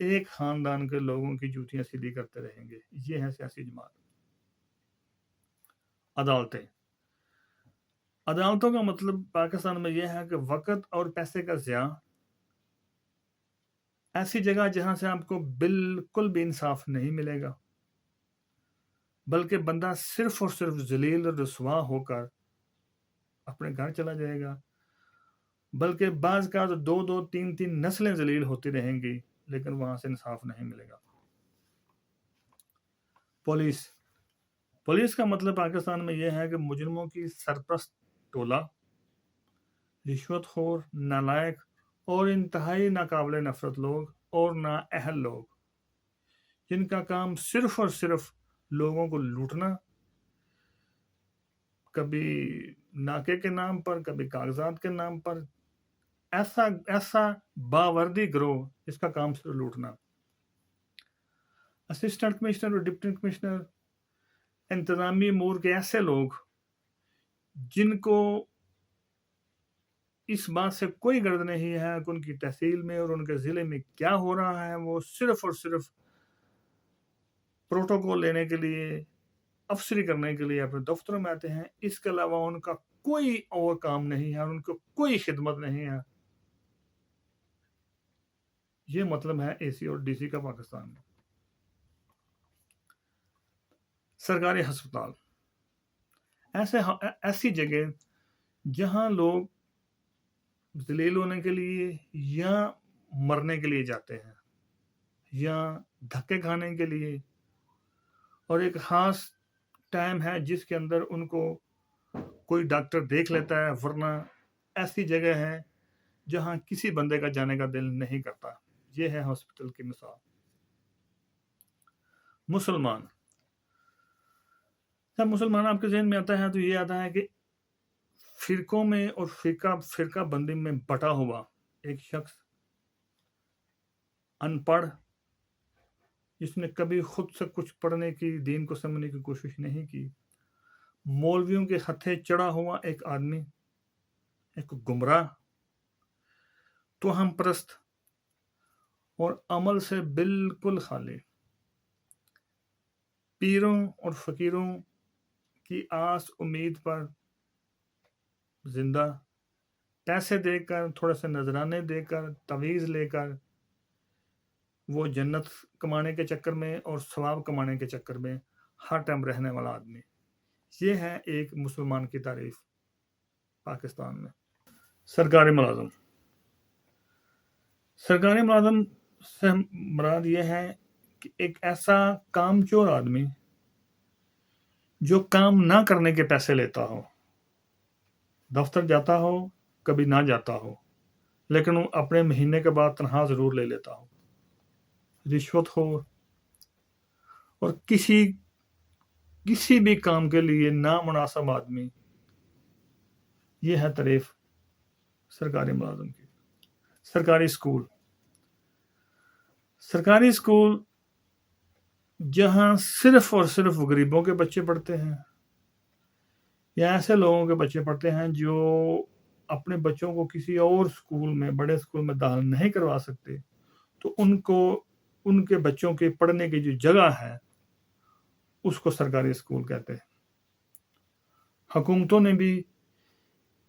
ایک خاندان کے لوگوں کی جوتیاں سیدھی کرتے رہیں گے. یہ ہے سیاسی جماعت. عدالتیں. عدالتوں کا مطلب پاکستان میں یہ ہے کہ وقت اور پیسے کا ضیاع. ایسی جگہ جہاں سے آپ کو بالکل بھی انصاف نہیں ملے گا، بلکہ بندہ صرف اور صرف ذلیل اور رسوا ہو کر اپنے گھر چلا جائے گا، بلکہ بعض کا تو 2 3 نسلیں ذلیل ہوتی رہیں گی، لیکن وہاں سے انصاف نہیں ملے گا. پولیس کا مطلب پاکستان میں یہ ہے کہ مجرموں کی سرپرست ٹولہ، رشوت خور، نالائق اور انتہائی ناقابل نفرت لوگ اور نااہل لوگ، جن کا کام صرف اور صرف لوگوں کو لوٹنا، کبھی ناکے کے نام پر، کبھی کاغذات کے نام پر. ایسا باوردی گروہ جس کا کام صرف لوٹنا. اسسٹنٹ کمشنر اور ڈپٹی کمشنر انتظامی امور کے ایسے لوگ جن کو اس بات سے کوئی غرض نہیں ہے کہ ان کی تحصیل میں اور ان کے ضلع میں کیا ہو رہا ہے، وہ صرف اور صرف پروٹوکول لینے کے لیے، افسری کرنے کے لیے اپنے دفتروں میں آتے ہیں. اس کے علاوہ ان کا کوئی اور کام نہیں ہے، ان کو کوئی خدمت نہیں ہے. یہ مطلب ہے اے سی اور ڈی سی کا پاکستان میں. سرکاری ہسپتال ایسی جگہ جہاں لوگ ذلیل ہونے کے لیے یا مرنے کے لیے جاتے ہیں یا دھکے کھانے کے لیے، اور ایک خاص ٹائم ہے جس کے اندر ان کو کوئی ڈاکٹر دیکھ لیتا ہے، ورنہ ایسی جگہ ہے جہاں کسی بندے کا جانے کا دل نہیں کرتا. یہ ہے ہاسپٹل کی مثال. مسلمان. جب مسلمان آپ کے ذہن میں آتا ہے تو یہ آتا ہے کہ فرقوں میں اور فرقہ بندی میں بٹا ہوا ایک شخص، ان پڑھ، جس نے کبھی خود سے کچھ پڑھنے کی، دین کو سمجھنے کی کوشش نہیں کی، مولویوں کے ہتھے چڑھا ہوا ایک آدمی، ایک گمراہ، توہم پرست اور عمل سے بالکل خالی، پیروں اور فقیروں کی آس امید پر زندہ، پیسے دے کر، تھوڑے سے نذرانے دے کر، تعویذ لے کر وہ جنت کمانے کے چکر میں اور ثواب کمانے کے چکر میں ہر ٹائم رہنے والا آدمی. یہ ہے ایک مسلمان کی تعریف پاکستان میں. سرکاری ملازم. سرکاری ملازم سے مراد یہ ہے کہ ایک ایسا کام چور آدمی جو کام نہ کرنے کے پیسے لیتا ہو، دفتر جاتا ہو، کبھی نہ جاتا ہو، لیکن وہ اپنے مہینے کے بعد تنخواہ ضرور لے لیتا ہو. رشوت خور اور کسی بھی کام کے لیے نامناسب آدمی. یہ ہے تعریف سرکاری ملازم کی. سرکاری اسکول. سرکاری اسکول جہاں صرف اور صرف غریبوں کے بچے پڑھتے ہیں یا ایسے لوگوں کے بچے پڑھتے ہیں جو اپنے بچوں کو کسی اور اسکول میں، بڑے اسکول میں داخل نہیں کروا سکتے، تو ان کے بچوں کے پڑھنے کی جو جگہ ہے اس کو سرکاری اسکول کہتے ہیں. حکومتوں نے بھی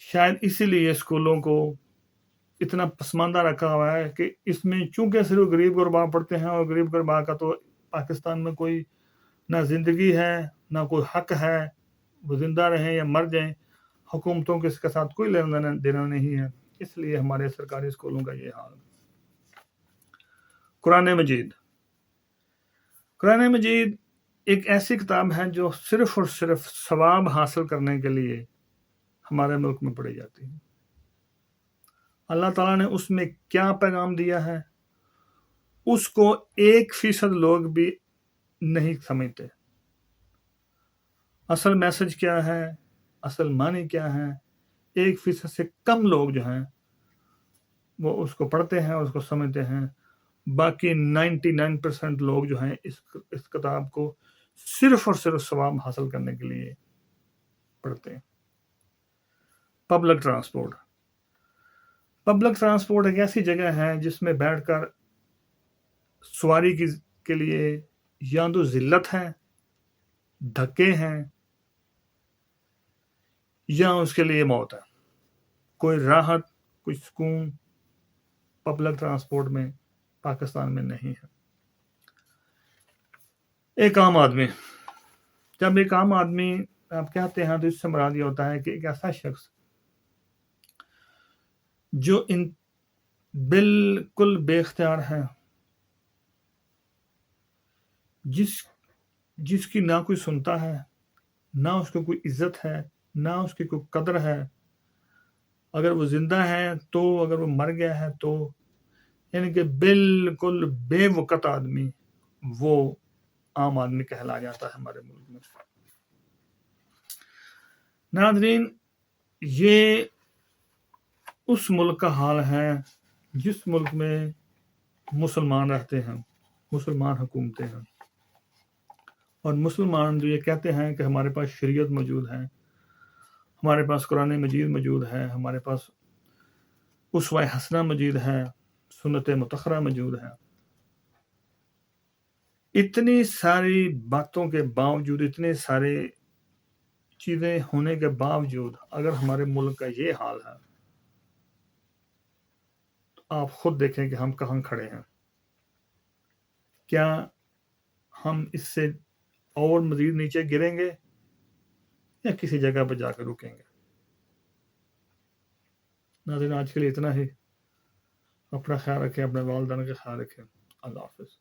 شاید اسی لیے اسکولوں کو اتنا پسماندہ رکھا ہوا ہے کہ اس میں چونکہ صرف غریب غربا پڑھتے ہیں، اور غریب غربا کا تو پاکستان میں کوئی نہ زندگی ہے نہ کوئی حق ہے، وہ زندہ رہیں یا مر جائیں، حکومتوں کے اس کے ساتھ کوئی لینا دینا نہیں ہے. اس لیے ہمارے سرکاری اسکولوں کا یہ حال. قرآن مجید. قرآن مجید ایک ایسی کتاب ہے جو صرف اور صرف ثواب حاصل کرنے کے لیے ہمارے ملک میں پڑھی جاتی ہے. اللہ تعالیٰ نے اس میں کیا پیغام دیا ہے اس کو 1% لوگ بھی نہیں سمجھتے. اصل میسج کیا ہے، اصل معنی کیا ہے، 1% سے کم لوگ جو ہیں وہ اس کو پڑھتے ہیں، اس کو سمجھتے ہیں. باقی 99% لوگ جو ہیں اس کتاب کو صرف اور صرف ثواب حاصل کرنے کے لیے پڑھتے ہیں. Public transport. پبلک ٹرانسپورٹ ایک ایسی جگہ ہے جس میں بیٹھ کر سواری کے لیے یا تو ذلت ہے، دھکے ہیں، یا اس کے لیے موت ہے. کوئی راحت، کوئی سکون پبلک ٹرانسپورٹ میں پاکستان میں نہیں ہے. ایک عام آدمی، جب ایک عام آدمی آپ کہتے ہیں تو اس سے مراد یہ ہوتا ہے کہ ایک ایسا شخص جو بالکل بے اختیار ہے، جس کی نہ کوئی سنتا ہے، نہ اس کو کوئی عزت ہے، نہ اس کی کوئی قدر ہے. اگر وہ زندہ ہے تو، اگر وہ مر گیا ہے تو، یعنی کہ بالکل بے وقت آدمی، وہ عام آدمی کہلا جاتا ہے ہمارے ملک میں. ناظرین، یہ اس ملک کا حال ہے جس ملک میں مسلمان رہتے ہیں، مسلمان حکومتیں ہیں، اور مسلمان جو یہ کہتے ہیں کہ ہمارے پاس شریعت موجود ہے، ہمارے پاس قرآن مجید موجود ہے، ہمارے پاس اسوہ حسنہ موجود ہے، سنت مطہرہ موجود ہے. اتنی ساری باتوں کے باوجود، اتنے سارے چیزیں ہونے کے باوجود اگر ہمارے ملک کا یہ حال ہے تو آپ خود دیکھیں کہ ہم کہاں کھڑے ہیں. کیا ہم اس سے اور مزید نیچے گریں گے یا کسی جگہ پہ جا کر رکیں گے؟ ناظرین، آج کے لیے اتنا ہی. اپنا خیال رکھیں، اپنے والدین کا خیال رکھیں. اللہ حافظ.